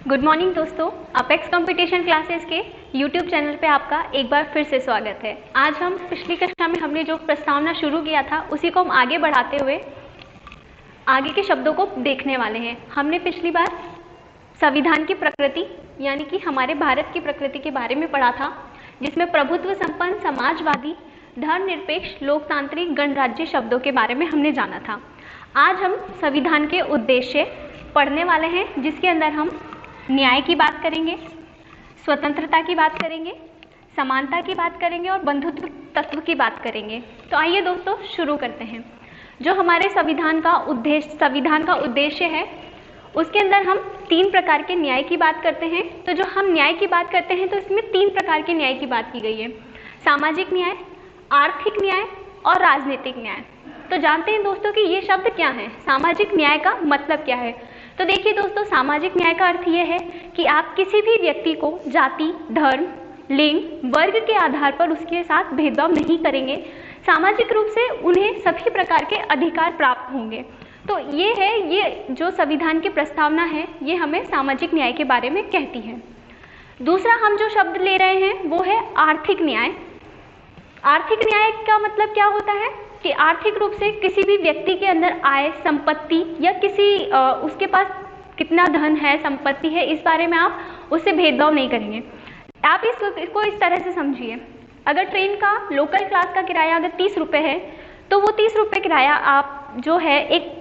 Good morning दोस्तों, apex competition classes के YouTube channel पे आपका एक बार फिर से स्वागत है। आज हम पिछली कक्षा में हमने जो प्रस्तावना शुरू किया था उसी को हम आगे बढ़ाते हुए आगे के शब्दों को देखने वाले हैं। हमने पिछली बार संविधान की प्रकृति यानी कि हमारे भारत की प्रकृति के बारे में पढ़ा था, जिसमें प्रभुत्व संपन्न, समाजवादी, धर्मनिरपेक्ष, लोकतांत्रिक, गणराज्य शब्दों के बारे में हमने जाना था। आज हम संविधान के उद्देश्य पढ़ने वाले हैं, जिसके अंदर हम न्याय की बात करेंगे, स्वतंत्रता की बात करेंगे, समानता की बात करेंगे और बंधुत्व तत्व की बात करेंगे। तो आइए दोस्तों शुरू करते हैं। जो हमारे संविधान का उद्देश्य है, उसके अंदर हम 3 प्रकार के न्याय की बात करते हैं। तो जो हम न्याय की बात करते हैं तो इसमें 3 प्रकार के न्याय की बात की गई है: सामाजिक न्याय, आर्थिक न्याय और राजनीतिक न्याय। तो जानते हैं दोस्तों कि ये शब्द क्या है, सामाजिक न्याय का मतलब क्या है। तो देखिए दोस्तों, सामाजिक न्याय का अर्थ ये है कि आप किसी भी व्यक्ति को जाति, धर्म, लिंग, वर्ग के आधार पर उसके साथ भेदभाव नहीं करेंगे। सामाजिक रूप से उन्हें सभी प्रकार के अधिकार प्राप्त होंगे। तो ये जो संविधान की प्रस्तावना है, ये हमें सामाजिक न्याय के बारे में कहती है। दूसरा हम जो शब्द ले रहे हैं वो है आर्थिक न्याय। आर्थिक न्याय का मतलब क्या होता है कि आर्थिक रूप से किसी भी व्यक्ति के अंदर आय, संपत्ति या उसके पास कितना धन है, संपत्ति है, इस बारे में आप उससे भेदभाव नहीं करेंगे। आप इसको इस तरह से समझिए, अगर ट्रेन का लोकल क्लास का किराया अगर 30 रुपये है, तो वो 30 रुपये किराया आप जो है एक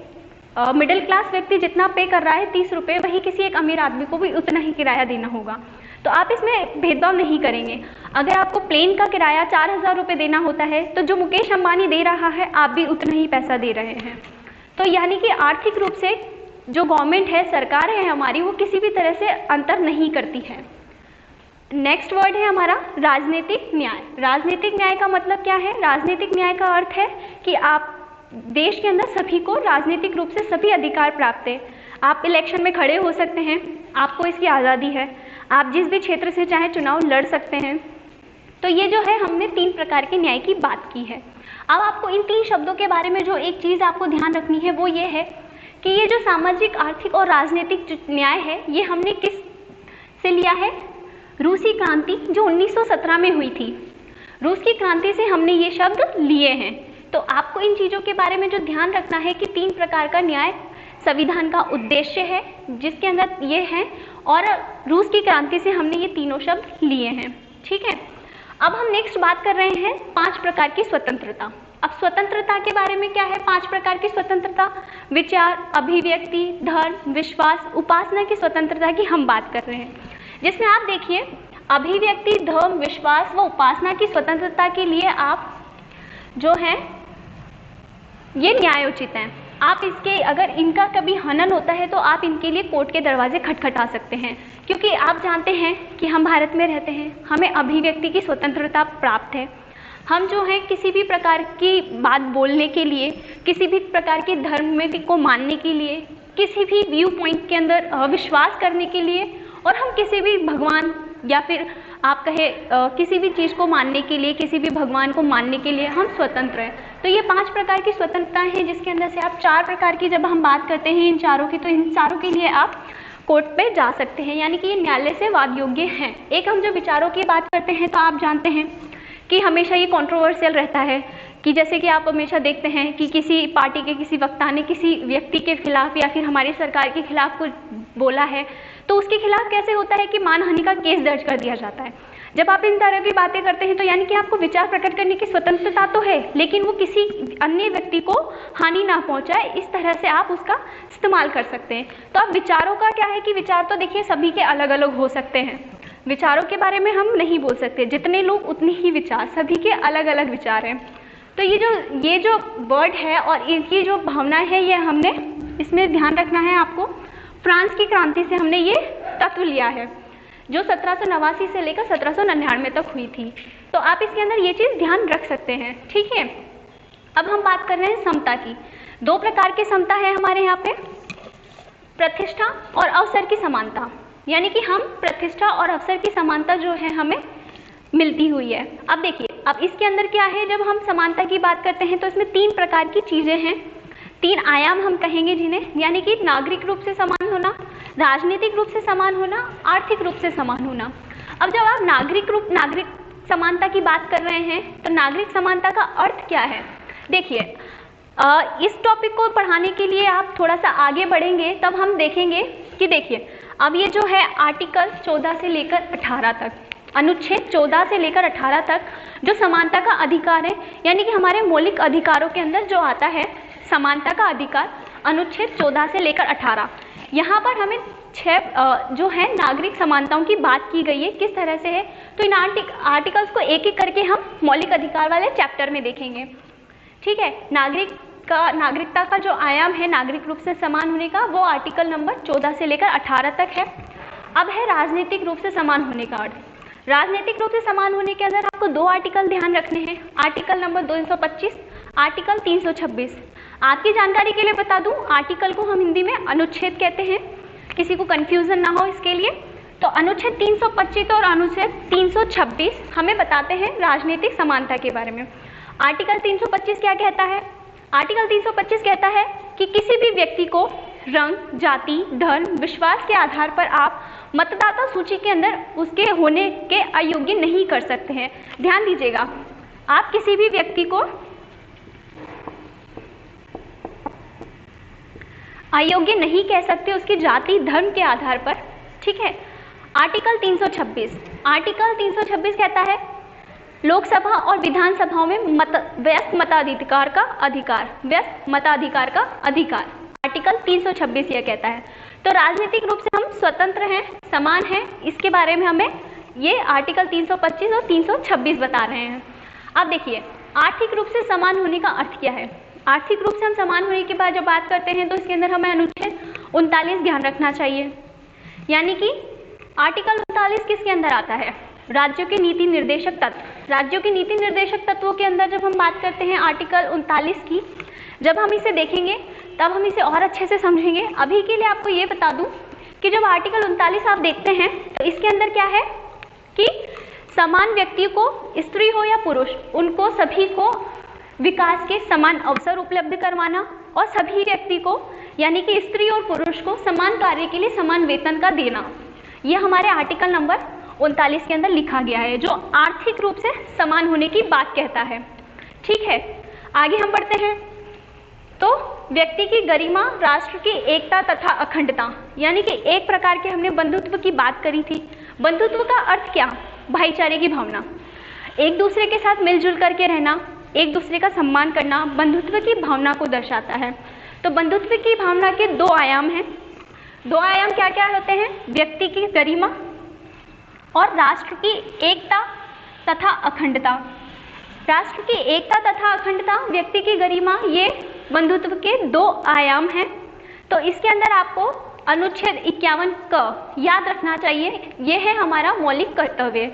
मिडिल क्लास व्यक्ति जितना पे कर रहा है 30 रुपये, वही किसी एक अमीर आदमी को भी उतना ही किराया देना होगा। तो आप इसमें भेदभाव नहीं करेंगे। अगर आपको प्लेन का किराया 4000 रुपये देना होता है, तो जो मुकेश अंबानी दे रहा है आप भी उतना ही पैसा दे रहे हैं। तो यानी कि आर्थिक रूप से जो गवर्नमेंट है, सरकार है हमारी, वो किसी भी तरह से अंतर नहीं करती है। नेक्स्ट वर्ड है हमारा राजनीतिक न्याय। राजनीतिक न्याय का मतलब क्या है? राजनीतिक न्याय का अर्थ है कि आप देश के अंदर सभी को राजनीतिक रूप से सभी अधिकार प्राप्त है। आप इलेक्शन में खड़े हो सकते हैं, आपको इसकी आज़ादी है। आप जिस भी क्षेत्र से चाहे चुनाव लड़ सकते हैं। तो ये जो है हमने 3 प्रकार के न्याय की बात की है। अब आपको इन 3 शब्दों के बारे में जो एक चीज़ आपको ध्यान रखनी है वो ये है कि ये जो सामाजिक, आर्थिक और राजनीतिक न्याय है, ये हमने किस से लिया है? रूसी क्रांति जो 1917 में हुई थी, रूस की क्रांति से हमने ये शब्द लिए हैं। तो आपको इन चीज़ों के बारे में जो ध्यान रखना है कि 3 प्रकार का न्याय संविधान का उद्देश्य है, जिसके अंदर ये है, और रूस की क्रांति से हमने ये तीनों शब्द लिए हैं। ठीक है, अब हम नेक्स्ट बात कर रहे हैं 5 प्रकार की स्वतंत्रता। अब स्वतंत्रता के बारे में क्या है? 5 प्रकार की स्वतंत्रता: विचार, अभिव्यक्ति, धर्म, विश्वास, उपासना की स्वतंत्रता की हम बात कर रहे हैं। जिसमें आप देखिए, अभिव्यक्ति, धर्म, विश्वास व उपासना की स्वतंत्रता के लिए आप जो है ये न्यायोचित हैं। आप इसके अगर इनका कभी हनन होता है तो आप इनके लिए कोर्ट के दरवाजे खटखटा सकते हैं, क्योंकि आप जानते हैं कि हम भारत में रहते हैं, हमें अभिव्यक्ति की स्वतंत्रता प्राप्त है। हम जो है किसी भी प्रकार की बात बोलने के लिए, किसी भी प्रकार के धर्म में को मानने के लिए, किसी भी व्यू पॉइंट के अंदर विश्वास करने के लिए, और हम किसी भी भगवान या फिर आप कहे किसी भी चीज़ को मानने के लिए, किसी भी भगवान को मानने के लिए हम स्वतंत्र हैं। तो ये 5 प्रकार की स्वतंत्रताएं हैं, जिसके अंदर से आप 4 प्रकार की जब हम बात करते हैं इन चारों की, तो इन चारों के लिए आप कोर्ट पे जा सकते हैं, यानी कि ये न्यायालय से वाद योग्य हैं। एक हम जब विचारों की बात करते हैं तो आप जानते हैं कि हमेशा ये कंट्रोवर्शियल रहता है कि जैसे कि आप हमेशा देखते हैं कि किसी पार्टी के किसी वक्ता ने किसी व्यक्ति के खिलाफ या फिर हमारी सरकार के खिलाफ कुछ बोला है, तो उसके खिलाफ कैसे होता है कि मानहानि का केस दर्ज कर दिया जाता है। जब आप इन तरह की बातें करते हैं तो यानी कि आपको विचार प्रकट करने की स्वतंत्रता तो है, लेकिन वो किसी अन्य व्यक्ति को हानि ना पहुंचाए, इस तरह से आप उसका इस्तेमाल कर सकते हैं। तो अब विचारों का क्या है कि विचार तो देखिए सभी के अलग अलग हो सकते हैं, विचारों के बारे में हम नहीं बोल सकते, जितने लोग उतने ही विचार, सभी के अलग अलग विचार हैं। तो ये जो वर्ड है और इनकी जो भावना है, ये हमने इसमें ध्यान रखना है आपको। फ्रांस की क्रांति से हमने ये तत्व लिया है, जो 1789 से लेकर 1799 तक हुई थी। तो आप इसके अंदर ये चीज़ ध्यान रख सकते हैं। ठीक है, अब हम बात कर रहे हैं समता की। 2 प्रकार की समता है हमारे यहाँ पे: प्रतिष्ठा और अवसर की समानता। यानी कि हम प्रतिष्ठा और अवसर की समानता जो है हमें मिलती हुई है। अब देखिए, अब इसके अंदर क्या है, जब हम समानता की बात करते हैं तो इसमें 3 प्रकार की चीज़ें हैं, 3 आयाम हम कहेंगे जिन्हें, यानी कि नागरिक रूप से समान होना, राजनीतिक रूप से समान होना, आर्थिक रूप से समान होना। अब जब आप नागरिक समानता की बात कर रहे हैं तो नागरिक समानता का अर्थ क्या है? देखिए, इस टॉपिक को पढ़ाने के लिए आप थोड़ा सा आगे बढ़ेंगे तब हम देखेंगे कि देखिए अब ये जो है आर्टिकल 14 से लेकर 18 तक, अनुच्छेद 14 से लेकर 18 तक जो समानता का अधिकार है, यानी कि हमारे मौलिक अधिकारों के अंदर जो आता है समानता का अधिकार, अनुच्छेद 14 से लेकर 18, यहाँ पर हमें 6 जो है नागरिक समानताओं की बात की गई है, किस तरह से है। तो इन आर्टिकल्स को एक एक करके हम मौलिक अधिकार वाले चैप्टर में देखेंगे। ठीक है, नागरिकता का जो आयाम है नागरिक रूप से समान होने का, वो आर्टिकल नंबर 14 से लेकर 18 तक है। अब है राजनीतिक रूप से समान होने का अर्थ। राजनीतिक रूप से समान होने के अंदर आपको 2 आर्टिकल ध्यान रखने हैं, आर्टिकल नंबर 225, आर्टिकल 326। आपकी जानकारी के लिए बता दूं, आर्टिकल को हम हिंदी में अनुच्छेद कहते हैं, किसी को कंफ्यूजन ना हो इसके लिए। तो अनुच्छेद 325 और अनुच्छेद 326 हमें बताते हैं राजनीतिक समानता के बारे में। आर्टिकल 325 क्या कहता है? आर्टिकल 325 कहता है कि किसी भी व्यक्ति को रंग, जाति, धर्म, विश्वास के आधार पर आप मतदाता सूची के अंदर उसके होने के अयोग्य नहीं कर सकते हैं। ध्यान दीजिएगा, आप किसी भी व्यक्ति को अयोग्य नहीं कह सकते उसकी जाति, धर्म के आधार पर। ठीक है। आर्टिकल 326 कहता है लोकसभा और विधानसभाओं में व्यस्त मताधिकार का अधिकार, व्यस्त मताधिकार का अधिकार। आर्टिकल 326 यह कहता है। तो राजनीतिक रूप से हम स्वतंत्र हैं, समान हैं, इसके बारे में हमें ये आर्टिकल 325 और 326 बता रहे हैं। अब देखिए, आर्थिक रूप से समान होने का अर्थ क्या है? आर्थिक रूप से हम समान होने के बाद जब बात करते हैं तो इसके अंदर हमें अनुच्छेद 39 ध्यान रखना चाहिए। यानी कि आर्टिकल 39 किसके अंदर आता है? राज्यों के नीति निर्देशक तत्व। राज्यों के नीति निर्देशक तत्वों के अंदर जब हम बात करते हैं आर्टिकल 39 की, जब हम इसे देखेंगे तब हम इसे और अच्छे से समझेंगे। अभी के लिए आपको ये बता दूं कि जब आर्टिकल 39 आप देखते हैं तो इसके अंदर क्या है कि समान व्यक्ति को, स्त्री हो या पुरुष, उनको सभी को विकास के समान अवसर उपलब्ध करवाना और सभी व्यक्ति को यानी कि स्त्री और पुरुष को समान कार्य के लिए समान वेतन का देना, यह हमारे आर्टिकल नंबर 39 के अंदर लिखा गया है, जो आर्थिक रूप से समान होने की बात कहता है। ठीक है, आगे हम बढ़ते हैं। तो व्यक्ति की गरिमा, राष्ट्र की एकता तथा अखंडता, यानी कि एक प्रकार के हमने बंधुत्व की बात करी थी। बंधुत्व का अर्थ क्या? भाईचारे की भावना, एक दूसरे के साथ मिलजुल करके रहना, एक दूसरे का सम्मान करना बंधुत्व की भावना को दर्शाता है। तो बंधुत्व की भावना के 2 आयाम हैं। 2 आयाम क्या क्या होते हैं? व्यक्ति की गरिमा और राष्ट्र की एकता तथा अखंडता। राष्ट्र की एकता तथा अखंडता, व्यक्ति की गरिमा, ये बंधुत्व के 2 आयाम हैं। तो इसके अंदर आपको अनुच्छेद 51 क याद रखना चाहिए, ये है हमारा मौलिक कर्तव्य।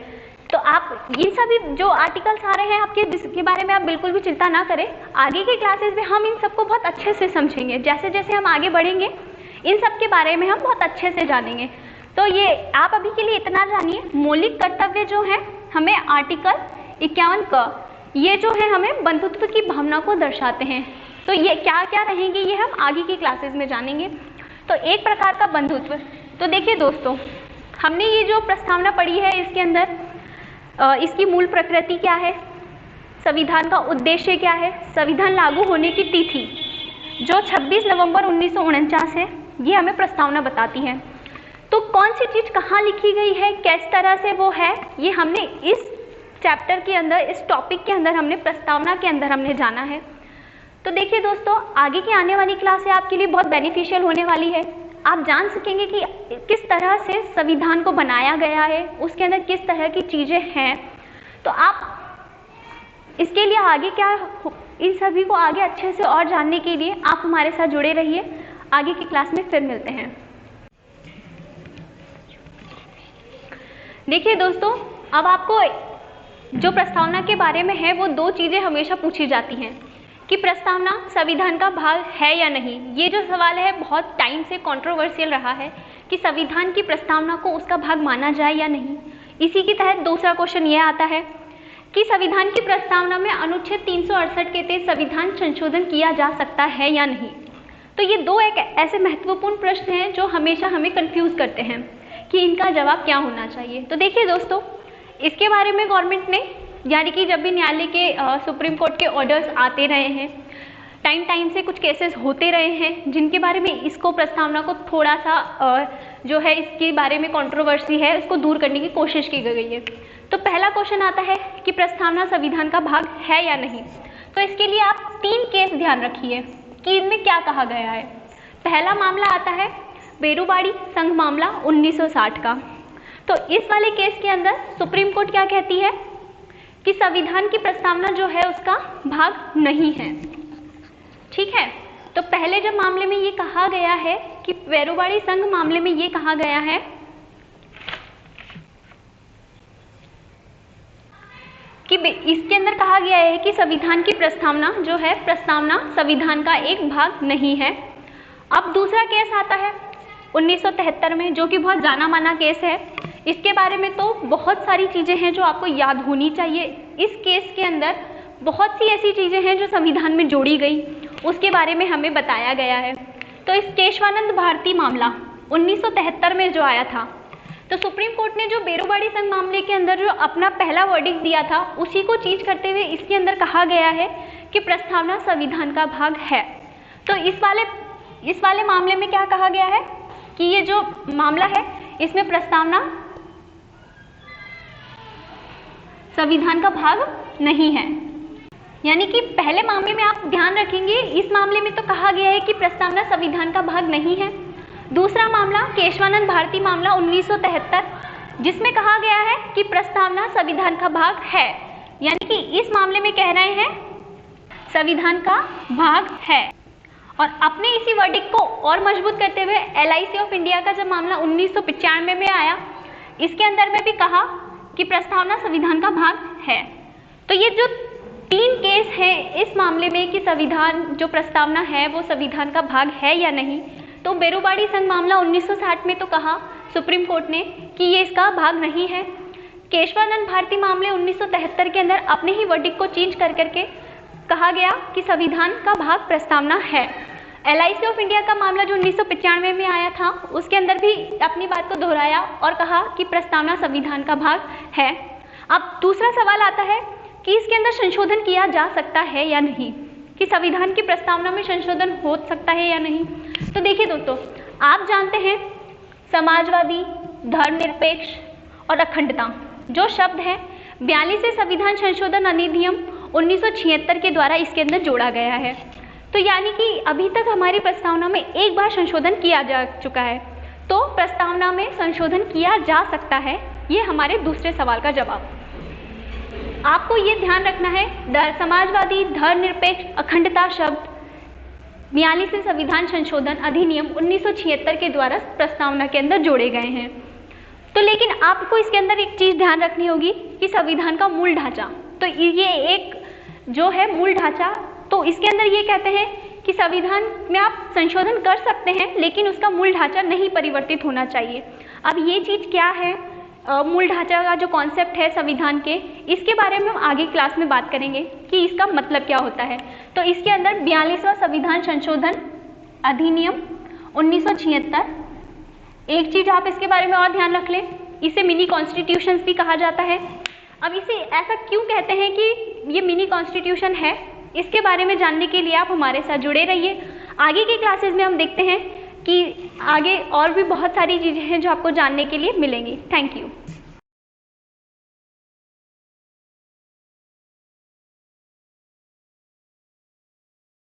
तो आप इन सभी जो आर्टिकल्स आ रहे हैं आपके, जिसके बारे में आप बिल्कुल भी चिंता ना करें, आगे के क्लासेस में हम इन सबको बहुत अच्छे से समझेंगे। जैसे जैसे हम आगे बढ़ेंगे इन सब के बारे में हम बहुत अच्छे से जानेंगे। तो ये आप अभी के लिए इतना जानिए, मौलिक कर्तव्य जो है हमें आर्टिकल 51 क, ये जो है हमें बंधुत्व की भावना को दर्शाते हैं। तो ये क्या क्या रहेंगे ये हम आगे की क्लासेस में जानेंगे। तो एक प्रकार का बंधुत्व। तो देखिए दोस्तों, हमने ये जो प्रस्तावना पढ़ी है इसके अंदर इसकी मूल प्रकृति क्या है, संविधान का उद्देश्य क्या है, संविधान लागू होने की तिथि जो 26 नवंबर 1949 है, ये हमें प्रस्तावना बताती है। तो कौन सी चीज़ कहाँ लिखी गई है, किस तरह से वो है, ये हमने इस चैप्टर के अंदर, इस टॉपिक के अंदर हमने प्रस्तावना के अंदर हमने जाना है। तो देखिए दोस्तों, आगे की आने वाली क्लासें आपके लिए बहुत बेनिफिशियल होने वाली है। आप जान सकेंगे कि किस तरह से संविधान को बनाया गया है, उसके अंदर किस तरह की चीज़ें हैं। तो आप इसके लिए आगे क्या, इन सभी को आगे अच्छे से और जानने के लिए आप हमारे साथ जुड़े रहिए। आगे की क्लास में फिर मिलते हैं। देखिए दोस्तों, अब आपको जो प्रस्तावना के बारे में है वो 2 चीज़ें हमेशा पूछी जाती हैं कि प्रस्तावना संविधान का भाग है या नहीं। ये जो सवाल है बहुत टाइम से कंट्रोवर्शियल रहा है कि संविधान की प्रस्तावना को उसका भाग माना जाए या नहीं। इसी के तहत दूसरा क्वेश्चन यह आता है कि संविधान की प्रस्तावना में अनुच्छेद 368 के तहत संविधान संशोधन किया जा सकता है या नहीं। तो ये दो एक ऐसे महत्वपूर्ण प्रश्न हैं जो हमेशा हमें कंफ्यूज करते हैं कि इनका जवाब क्या होना चाहिए। तो देखिए दोस्तों, इसके बारे में गवर्नमेंट ने, यानी कि जब भी न्यायालय के सुप्रीम कोर्ट के ऑर्डर्स आते रहे हैं, टाइम से कुछ केसेस होते रहे हैं जिनके बारे में इसको प्रस्तावना को थोड़ा सा जो है इसके बारे में कंट्रोवर्सी है, इसको दूर करने की कोशिश की गई है। तो पहला क्वेश्चन आता है कि प्रस्तावना संविधान का भाग है या नहीं। तो इसके लिए आप 3 केस ध्यान रखिए कि इनमें क्या कहा गया है। पहला मामला आता है बेरुवाड़ी संघ मामला 1960 का। तो इस वाले केस के अंदर सुप्रीम कोर्ट क्या कहती है कि संविधान की प्रस्तावना जो है उसका भाग नहीं है। ठीक है, तो पहले जब मामले में ये कहा गया है कि बेरुवाड़ी संघ मामले में ये कहा गया है कि इसके अंदर कहा गया है कि संविधान की प्रस्तावना जो है, प्रस्तावना संविधान का एक भाग नहीं है। अब दूसरा केस आता है 1973 में, जो कि बहुत जाना माना केस है। इसके बारे में तो बहुत सारी चीज़ें हैं जो आपको याद होनी चाहिए। इस केस के अंदर बहुत सी ऐसी चीज़ें हैं जो संविधान में जोड़ी गई, उसके बारे में हमें बताया गया है। तो इस केशवानंद भारती मामला 1973 में जो आया था, तो सुप्रीम कोर्ट ने जो बेरुवाड़ी संघ मामले के अंदर जो अपना पहला वर्डिक्ट दिया था, उसी को चीज करते हुए इसके अंदर कहा गया है कि प्रस्तावना संविधान का भाग है। तो इस वाले मामले में क्या कहा गया है कि ये जो मामला है इसमें प्रस्तावना संविधान का भाग नहीं है। यानी कि पहले मामले में आप ध्यान रखेंगे, इस मामले में तो कहा गया है कि प्रस्तावना संविधान का भाग नहीं है। दूसरा मामला केशवानंद भारती मामला 1973, जिसमें कहा गया है कि प्रस्तावना संविधान का भाग है। यानी कि इस मामले में कह रहे हैं संविधान का भाग है। और अपने इसी वर्डिक्ट को और मजबूत करते हुए LIC ऑफ इंडिया का जब मामला 1995 में आया, इसके अंदर में भी कहा कि प्रस्तावना संविधान का भाग है। तो ये जो 3 केस है इस मामले में कि संविधान जो प्रस्तावना है वो संविधान का भाग है या नहीं, तो बेरुवाड़ी संघ मामला 1960 में तो कहा सुप्रीम कोर्ट ने कि ये इसका भाग नहीं है। केशवानंद भारती मामले 1973 के अंदर अपने ही वर्डिक्ट को चेंज कर करके कहा गया कि संविधान का भाग प्रस्तावना है। LIC ऑफ इंडिया का मामला जो 1995 में आया था, उसके अंदर भी अपनी बात को दोहराया और कहा कि प्रस्तावना संविधान का भाग है। अब दूसरा सवाल आता है कि इसके अंदर संशोधन किया जा सकता है या नहीं, कि संविधान की प्रस्तावना में संशोधन हो सकता है या नहीं। तो देखिए दोस्तों, आप जानते हैं समाजवादी, धर्मनिरपेक्ष और अखंडता जो शब्द है 42वें संविधान संशोधन अधिनियम 1976 के द्वारा इसके अंदर जोड़ा गया है। तो यानी कि अभी तक हमारी प्रस्तावना में एक बार संशोधन किया जा चुका है, तो प्रस्तावना में संशोधन किया जा सकता है। ये हमारे दूसरे सवाल का जवाब। आपको ये ध्यान रखना है, समाजवादी, धर्मनिरपेक्ष, अखंडता शब्द 42वें संविधान संशोधन अधिनियम 1976 के द्वारा प्रस्तावना के अंदर जोड़े गए हैं। तो लेकिन आपको इसके अंदर एक चीज ध्यान रखनी होगी कि संविधान का मूल ढांचा, तो ये एक जो है मूल ढांचा, तो इसके अंदर ये कहते हैं कि संविधान में आप संशोधन कर सकते हैं लेकिन उसका मूल ढांचा नहीं परिवर्तित होना चाहिए। अब ये चीज क्या है, मूल ढांचा का जो कॉन्सेप्ट है संविधान के, इसके बारे में हम आगे क्लास में बात करेंगे कि इसका मतलब क्या होता है। तो इसके अंदर 42वां संविधान संशोधन अधिनियम 1976, एक चीज आप इसके बारे में और ध्यान रख लें, इसे मिनी कॉन्स्टिट्यूशन भी कहा जाता है। अब इसे ऐसा क्यों कहते हैं कि ये मिनी कॉन्स्टिट्यूशन है, इसके बारे में जानने के लिए आप हमारे साथ जुड़े रहिए। आगे की क्लासेस में हम देखते हैं कि आगे और भी बहुत सारी चीज़ें हैं जो आपको जानने के लिए मिलेंगी। Thank you.